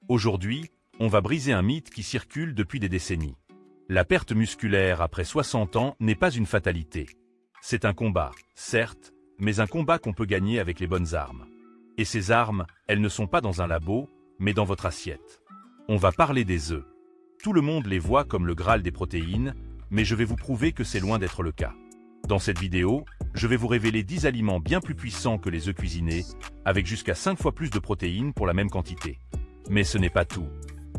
Aujourd'hui, on va briser un mythe qui circule depuis des décennies. La perte musculaire après 60 ans n'est pas une fatalité. C'est un combat, certes, mais un combat qu'on peut gagner avec les bonnes armes. Et ces armes, elles ne sont pas dans un labo, mais dans votre assiette. On va parler des œufs. Tout le monde les voit comme le Graal des protéines, mais je vais vous prouver que c'est loin d'être le cas. Dans cette vidéo, je vais vous révéler 10 aliments bien plus puissants que les œufs cuisinés, avec jusqu'à 5 fois plus de protéines pour la même quantité. Mais ce n'est pas tout.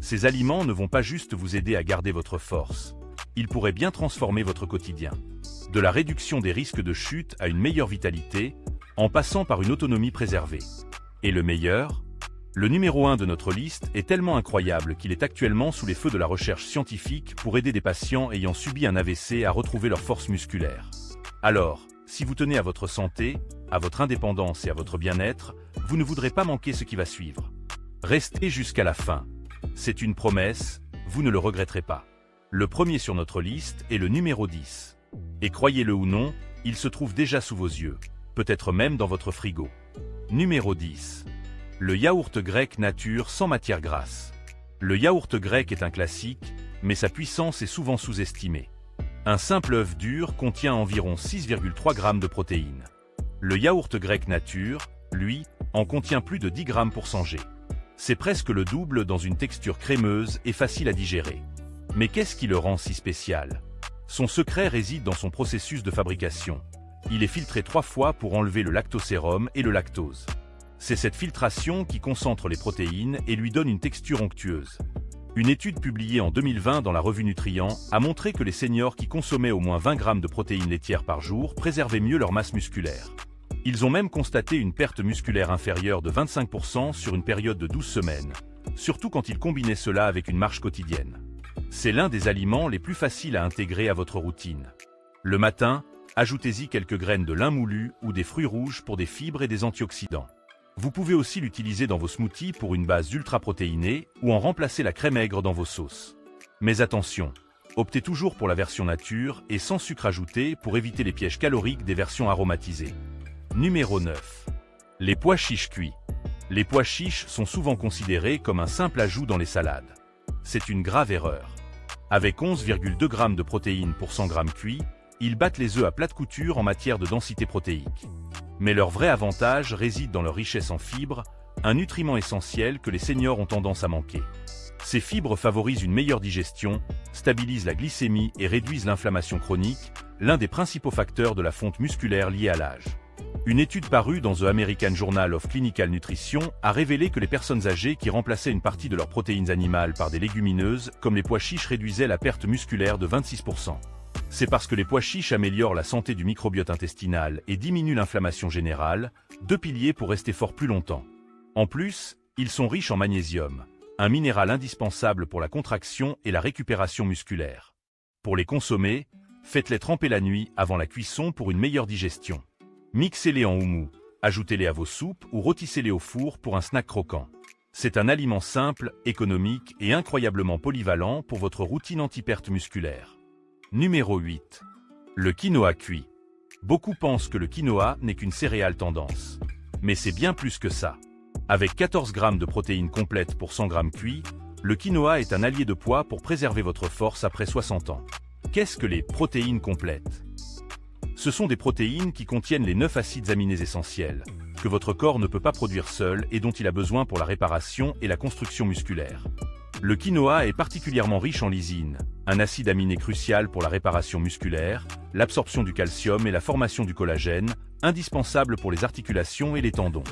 Ces aliments ne vont pas juste vous aider à garder votre force. Ils pourraient bien transformer votre quotidien. De la réduction des risques de chute à une meilleure vitalité, en passant par une autonomie préservée. Et le meilleur? Le numéro 1 de notre liste est tellement incroyable qu'il est actuellement sous les feux de la recherche scientifique pour aider des patients ayant subi un AVC à retrouver leur force musculaire. Alors, si vous tenez à votre santé, à votre indépendance et à votre bien-être, vous ne voudrez pas manquer ce qui va suivre. Restez jusqu'à la fin. C'est une promesse, vous ne le regretterez pas. Le premier sur notre liste est le numéro 10. Et croyez-le ou non, il se trouve déjà sous vos yeux, peut-être même dans votre frigo. Numéro 10. Le yaourt grec nature sans matière grasse. Le yaourt grec est un classique, mais sa puissance est souvent sous-estimée. Un simple œuf dur contient environ 6,3 g de protéines. Le yaourt grec nature, lui, en contient plus de 10 g pour 100 g. C'est presque le double dans une texture crémeuse et facile à digérer. Mais qu'est-ce qui le rend si spécial? Son secret réside dans son processus de fabrication. Il est filtré 3 fois pour enlever le lactosérum et le lactose. C'est cette filtration qui concentre les protéines et lui donne une texture onctueuse. Une étude publiée en 2020 dans la revue Nutrient a montré que les seniors qui consommaient au moins 20 g de protéines laitières par jour préservaient mieux leur masse musculaire. Ils ont même constaté une perte musculaire inférieure de 25% sur une période de 12 semaines, surtout quand ils combinaient cela avec une marche quotidienne. C'est l'un des aliments les plus faciles à intégrer à votre routine. Le matin, ajoutez-y quelques graines de lin moulu ou des fruits rouges pour des fibres et des antioxydants. Vous pouvez aussi l'utiliser dans vos smoothies pour une base ultra-protéinée ou en remplacer la crème aigre dans vos sauces. Mais attention, optez toujours pour la version nature et sans sucre ajouté pour éviter les pièges caloriques des versions aromatisées. Numéro 9. Les pois chiches cuits. Les pois chiches sont souvent considérés comme un simple ajout dans les salades. C'est une grave erreur. Avec 11,2 g de protéines pour 100 g cuits, ils battent les œufs à plate couture en matière de densité protéique. Mais leur vrai avantage réside dans leur richesse en fibres, un nutriment essentiel que les seniors ont tendance à manquer. Ces fibres favorisent une meilleure digestion, stabilisent la glycémie et réduisent l'inflammation chronique, l'un des principaux facteurs de la fonte musculaire liée à l'âge. Une étude parue dans The American Journal of Clinical Nutrition a révélé que les personnes âgées qui remplaçaient une partie de leurs protéines animales par des légumineuses, comme les pois chiches, réduisaient la perte musculaire de 26%. C'est parce que les pois chiches améliorent la santé du microbiote intestinal et diminuent l'inflammation générale, 2 piliers pour rester fort plus longtemps. En plus, ils sont riches en magnésium, un minéral indispensable pour la contraction et la récupération musculaire. Pour les consommer, faites-les tremper la nuit avant la cuisson pour une meilleure digestion. Mixez-les en houmous, ajoutez-les à vos soupes ou rôtissez-les au four pour un snack croquant. C'est un aliment simple, économique et incroyablement polyvalent pour votre routine anti-perte musculaire. Numéro 8. Le quinoa cuit. Beaucoup pensent que le quinoa n'est qu'une céréale tendance. Mais c'est bien plus que ça. Avec 14 g de protéines complètes pour 100 g cuits, le quinoa est un allié de poids pour préserver votre force après 60 ans. Qu'est-ce que les protéines complètes? Ce sont des protéines qui contiennent les 9 acides aminés essentiels, que votre corps ne peut pas produire seul et dont il a besoin pour la réparation et la construction musculaire. Le quinoa est particulièrement riche en lysine, un acide aminé crucial pour la réparation musculaire, l'absorption du calcium et la formation du collagène, indispensable pour les articulations et les tendons.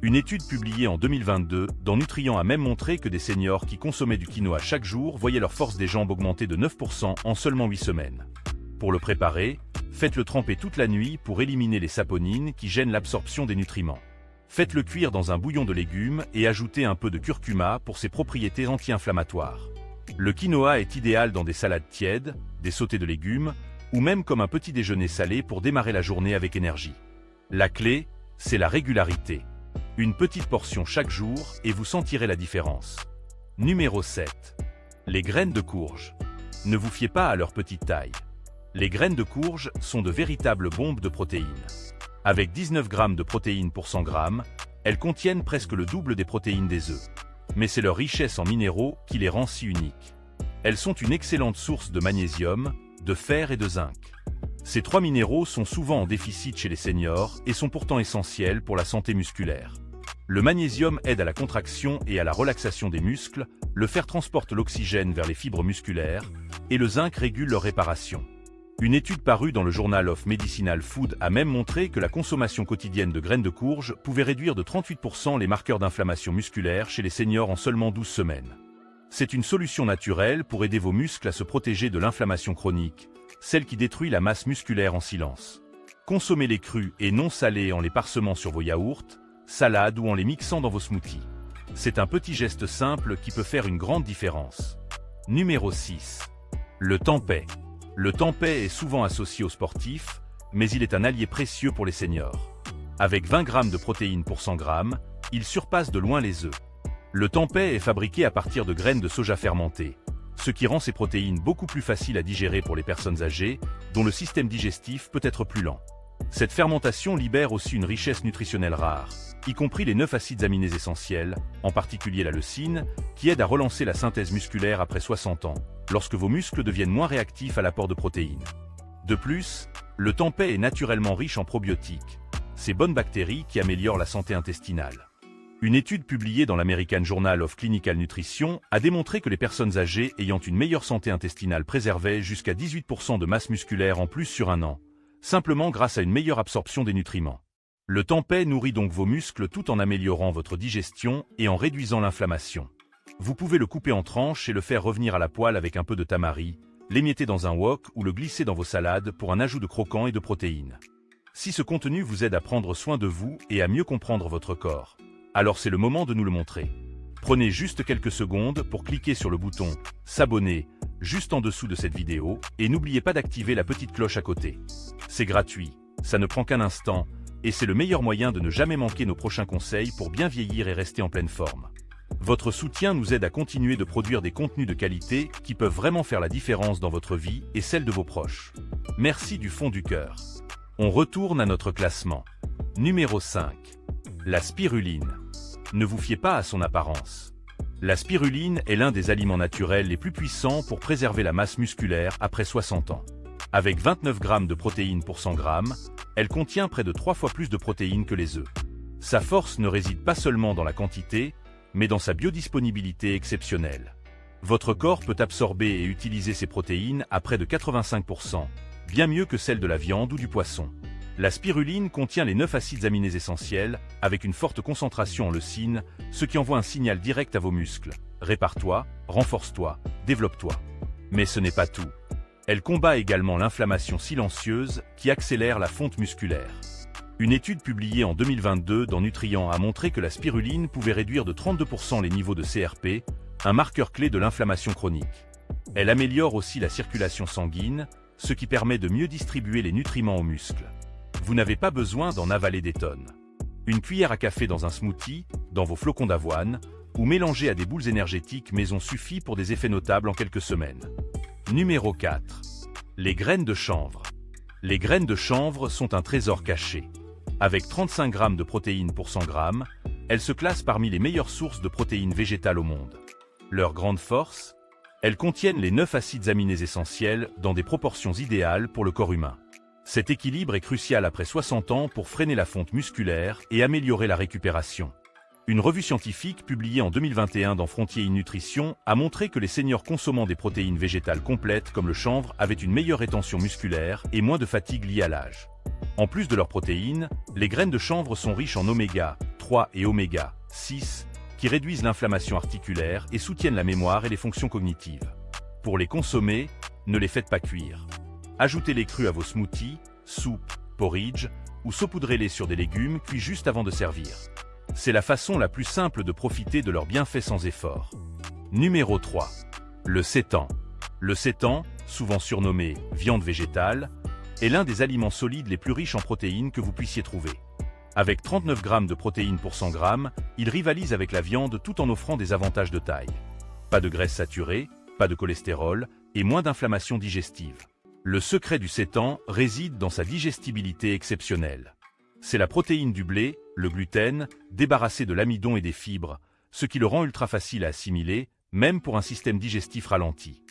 Une étude publiée en 2022 dans Nutrient a même montré que des seniors qui consommaient du quinoa chaque jour voyaient leur force des jambes augmenter de 9% en seulement 8 semaines. Pour le préparer, faites-le tremper toute la nuit pour éliminer les saponines qui gênent l'absorption des nutriments. Faites-le cuire dans un bouillon de légumes et ajoutez un peu de curcuma pour ses propriétés anti-inflammatoires. Le quinoa est idéal dans des salades tièdes, des sautés de légumes, ou même comme un petit déjeuner salé pour démarrer la journée avec énergie. La clé, c'est la régularité. Une petite portion chaque jour et vous sentirez la différence. Numéro 7. Les graines de courge. Ne vous fiez pas à leur petite taille. Les graines de courge sont de véritables bombes de protéines. Avec 19 g de protéines pour 100 g, elles contiennent presque le double des protéines des œufs. Mais c'est leur richesse en minéraux qui les rend si uniques. Elles sont une excellente source de magnésium, de fer et de zinc. Ces trois minéraux sont souvent en déficit chez les seniors et sont pourtant essentiels pour la santé musculaire. Le magnésium aide à la contraction et à la relaxation des muscles, le fer transporte l'oxygène vers les fibres musculaires, et le zinc régule leur réparation. Une étude parue dans le Journal of Medicinal Food a même montré que la consommation quotidienne de graines de courge pouvait réduire de 38% les marqueurs d'inflammation musculaire chez les seniors en seulement 12 semaines. C'est une solution naturelle pour aider vos muscles à se protéger de l'inflammation chronique, celle qui détruit la masse musculaire en silence. Consommez-les crus et non salés en les parsemant sur vos yaourts, salades ou en les mixant dans vos smoothies. C'est un petit geste simple qui peut faire une grande différence. Numéro 6. Le tempeh. Le tempeh est souvent associé aux sportifs, mais il est un allié précieux pour les seniors. Avec 20 g de protéines pour 100 g, il surpasse de loin les œufs. Le tempeh est fabriqué à partir de graines de soja fermentées, ce qui rend ces protéines beaucoup plus faciles à digérer pour les personnes âgées, dont le système digestif peut être plus lent. Cette fermentation libère aussi une richesse nutritionnelle rare, y compris les 9 acides aminés essentiels, en particulier la leucine, qui aide à relancer la synthèse musculaire après 60 ans, lorsque vos muscles deviennent moins réactifs à l'apport de protéines. De plus, le tempeh est naturellement riche en probiotiques, ces bonnes bactéries qui améliorent la santé intestinale. Une étude publiée dans l'American Journal of Clinical Nutrition a démontré que les personnes âgées ayant une meilleure santé intestinale préservaient jusqu'à 18% de masse musculaire en plus sur un an, simplement grâce à une meilleure absorption des nutriments. Le tempeh nourrit donc vos muscles tout en améliorant votre digestion et en réduisant l'inflammation. Vous pouvez le couper en tranches et le faire revenir à la poêle avec un peu de tamari, l'émietter dans un wok ou le glisser dans vos salades pour un ajout de croquants et de protéines. Si ce contenu vous aide à prendre soin de vous et à mieux comprendre votre corps, alors c'est le moment de nous le montrer. Prenez juste quelques secondes pour cliquer sur le bouton « S'abonner » juste en dessous de cette vidéo et n'oubliez pas d'activer la petite cloche à côté. C'est gratuit, ça ne prend qu'un instant et c'est le meilleur moyen de ne jamais manquer nos prochains conseils pour bien vieillir et rester en pleine forme. Votre soutien nous aide à continuer de produire des contenus de qualité qui peuvent vraiment faire la différence dans votre vie et celle de vos proches. Merci du fond du cœur. On retourne à notre classement. Numéro 5. La spiruline. Ne vous fiez pas à son apparence. La spiruline est l'un des aliments naturels les plus puissants pour préserver la masse musculaire après 60 ans. Avec 29 g de protéines pour 100 g, elle contient près de 3 fois plus de protéines que les œufs. Sa force ne réside pas seulement dans la quantité, mais dans sa biodisponibilité exceptionnelle. Votre corps peut absorber et utiliser ces protéines à près de 85%, bien mieux que celles de la viande ou du poisson. La spiruline contient les 9 acides aminés essentiels, avec une forte concentration en leucine, ce qui envoie un signal direct à vos muscles. Répare-toi, renforce-toi, développe-toi. Mais ce n'est pas tout. Elle combat également l'inflammation silencieuse qui accélère la fonte musculaire. Une étude publiée en 2022 dans Nutrient a montré que la spiruline pouvait réduire de 32% les niveaux de CRP, un marqueur clé de l'inflammation chronique. Elle améliore aussi la circulation sanguine, ce qui permet de mieux distribuer les nutriments aux muscles. Vous n'avez pas besoin d'en avaler des tonnes. Une cuillère à café dans un smoothie, dans vos flocons d'avoine, ou mélangé à des boules énergétiques maison suffit pour des effets notables en quelques semaines. Numéro 4. Les graines de chanvre. Les graines de chanvre sont un trésor caché. Avec 35 g de protéines pour 100 g, elles se classent parmi les meilleures sources de protéines végétales au monde. Leur grande force? Elles contiennent les 9 acides aminés essentiels dans des proportions idéales pour le corps humain. Cet équilibre est crucial après 60 ans pour freiner la fonte musculaire et améliorer la récupération. Une revue scientifique publiée en 2021 dans Frontier Nutrition a montré que les seniors consommant des protéines végétales complètes comme le chanvre avaient une meilleure rétention musculaire et moins de fatigue liée à l'âge. En plus de leurs protéines, les graines de chanvre sont riches en oméga 3 et oméga 6, qui réduisent l'inflammation articulaire et soutiennent la mémoire et les fonctions cognitives. Pour les consommer, ne les faites pas cuire. Ajoutez-les crus à vos smoothies, soupes, porridge, ou saupoudrez-les sur des légumes cuits juste avant de servir. C'est la façon la plus simple de profiter de leurs bienfaits sans effort. Numéro 3. Le sétan. Le sétan, souvent surnommé viande végétale, est l'un des aliments solides les plus riches en protéines que vous puissiez trouver. Avec 39 g de protéines pour 100 g, il rivalise avec la viande tout en offrant des avantages de taille. Pas de graisse saturée, pas de cholestérol et moins d'inflammation digestive. Le secret du sétan réside dans sa digestibilité exceptionnelle. C'est la protéine du blé, le gluten, débarrassé de l'amidon et des fibres, ce qui le rend ultra facile à assimiler, même pour un système digestif ralenti.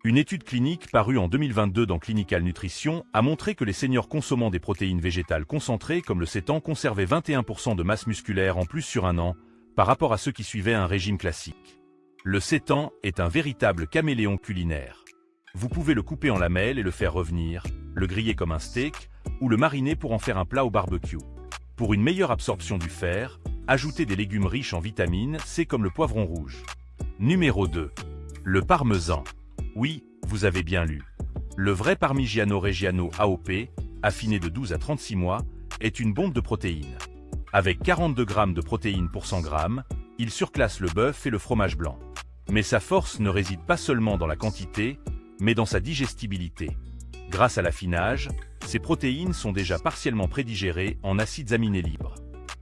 Une étude clinique parue en 2022 dans Clinical Nutrition a montré que les seniors consommant des protéines végétales concentrées comme le sétan conservaient 21% de masse musculaire en plus sur un an, par rapport à ceux qui suivaient un régime classique. Le sétan est un véritable caméléon culinaire. Vous pouvez le couper en lamelles et le faire revenir, le griller comme un steak, ou le mariner pour en faire un plat au barbecue. Pour une meilleure absorption du fer, ajoutez des légumes riches en vitamine C comme le poivron rouge. Numéro 2. Le parmesan. Oui, vous avez bien lu. Le vrai Parmigiano Reggiano AOP, affiné de 12 à 36 mois, est une bombe de protéines. Avec 42 grammes de protéines pour 100 grammes, il surclasse le bœuf et le fromage blanc. Mais sa force ne réside pas seulement dans la quantité, mais dans sa digestibilité. Grâce à l'affinage, ces protéines sont déjà partiellement prédigérées en acides aminés libres.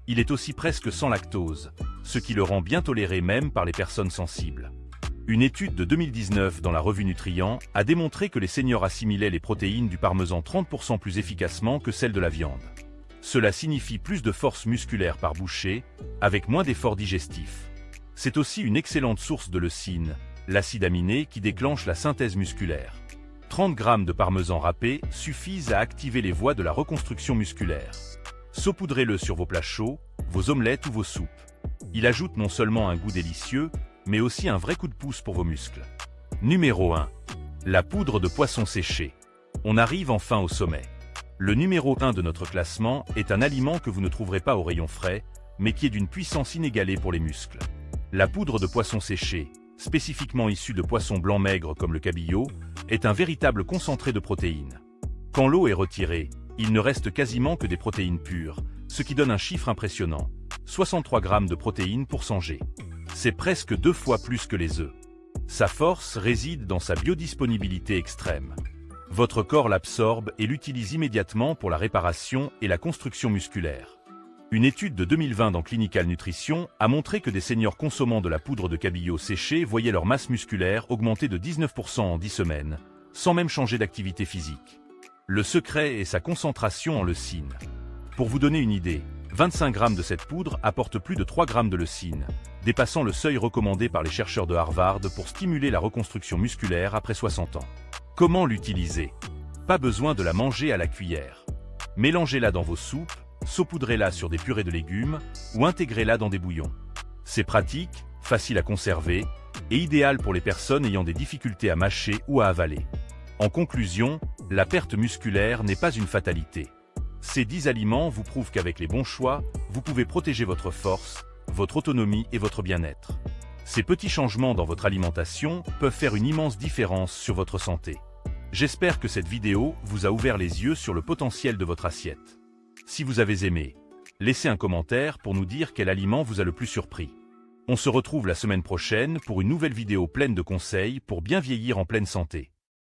Il est aussi presque sans lactose, ce qui le rend bien toléré même par les personnes sensibles. Une étude de 2019 dans la revue Nutrient a démontré que les seniors assimilaient les protéines du parmesan 30% plus efficacement que celles de la viande. Cela signifie plus de force musculaire par bouchée, avec moins d'efforts digestifs. C'est aussi une excellente source de leucine, l'acide aminé qui déclenche la synthèse musculaire. 30 grammes de parmesan râpé suffisent à activer les voies de la reconstruction musculaire. Saupoudrez-le sur vos plats chauds, vos omelettes ou vos soupes. Il ajoute non seulement un goût délicieux, mais aussi un vrai coup de pouce pour vos muscles. Numéro 1. La poudre de poisson séché. On arrive enfin au sommet. Le numéro 1 de notre classement est un aliment que vous ne trouverez pas au rayon frais, mais qui est d'une puissance inégalée pour les muscles. La poudre de poisson séché, spécifiquement issue de poissons blancs maigres comme le cabillaud, est un véritable concentré de protéines. Quand l'eau est retirée, il ne reste quasiment que des protéines pures, ce qui donne un chiffre impressionnant. 63 grammes de protéines pour 100 g. C'est presque 2 fois plus que les œufs. Sa force réside dans sa biodisponibilité extrême. Votre corps l'absorbe et l'utilise immédiatement pour la réparation et la construction musculaire. Une étude de 2020 dans Clinical Nutrition a montré que des seniors consommant de la poudre de cabillaud séchée voyaient leur masse musculaire augmenter de 19% en 10 semaines, sans même changer d'activité physique. Le secret est sa concentration en leucine. Pour vous donner une idée, 25 grammes de cette poudre apportent plus de 3 grammes de leucine, dépassant le seuil recommandé par les chercheurs de Harvard pour stimuler la reconstruction musculaire après 60 ans. Comment l'utiliser? Pas besoin de la manger à la cuillère. Mélangez-la dans vos soupes, saupoudrez-la sur des purées de légumes ou intégrez-la dans des bouillons. C'est pratique, facile à conserver et idéal pour les personnes ayant des difficultés à mâcher ou à avaler. En conclusion, la perte musculaire n'est pas une fatalité. Ces 10 aliments vous prouvent qu'avec les bons choix, vous pouvez protéger votre force, votre autonomie et votre bien-être. Ces petits changements dans votre alimentation peuvent faire une immense différence sur votre santé. J'espère que cette vidéo vous a ouvert les yeux sur le potentiel de votre assiette. Si vous avez aimé, laissez un commentaire pour nous dire quel aliment vous a le plus surpris. On se retrouve la semaine prochaine pour une nouvelle vidéo pleine de conseils pour bien vieillir en pleine santé.